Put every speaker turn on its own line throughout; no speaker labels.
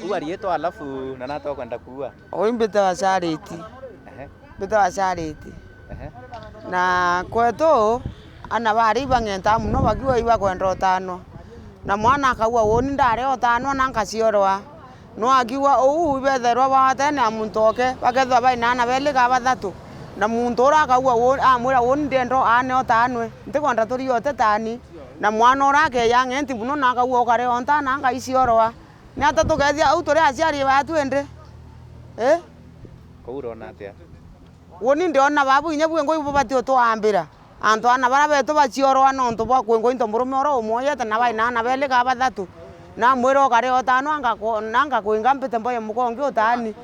Kuwa rieto alafu na nato kwenda kuwa.
Oimbete wa Charity. Beta wa Charity. Na kwetu ana bari bangenta muno bagiwa iba kwenda tano. Na mwana akaua woni ndare otano na nkasiorwa. No agiwa betherwa batene amuntoke bagethwa bainana bele ka bathatu. Na muntu ora akaua woni amwira woni ndendo ane otanwe. Ntikonda turi yote tani. Na mwana ora ke yangenti muno na akaua okare ontana ngaisiorwa. Ni atatu gethia au turi aciari batu ende.
Kourona atia.
Woni ndiona babu inye bwengo ibo batio twambira. Anto ana bara beto baciorwa no nto bwa kwengo into murume oro umoya na bainana bele ka bathatu. Na mwiro okare otano anga kuinga mpete mboye mukongi otani.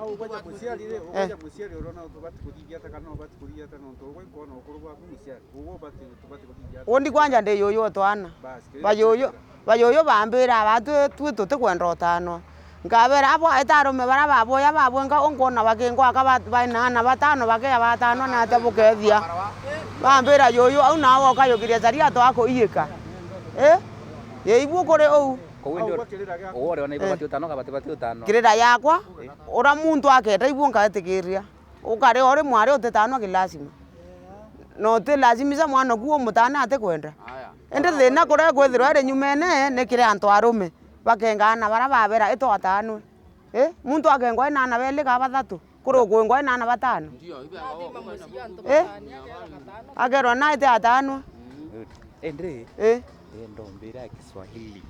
Au baje musiari urona tubati kuthithia ta kana ubati kuthithia ta no to kono okurwa musiari ugo bati tubati kuthithia
Wondi kwanja ndi yoyo twana bayoyo bambira batu tutu kwenda otano ngabera abo etarume bara baboya babwenga onkona bakengo aka bainana batano bakeya batano na tabukethia bambira yoyo au nawo kayogiria zaria to ako iyeka ye ibu kore ou
ore ona ibo batio tano batio tano
kirira yakwa ora muntu aketa ibu ngatekeria ukare ore mware otetano kilasima no te lazimisa mwana kuo mutana ate kwenda ende thina kore kwethirwa ere nyumene ne kire anto arume bakengana bara babera ito atano muntu akengwa inana bele ka bathatu kuro kwengwa inana batano agerwa na ite atano
ende ndombira Kiswahili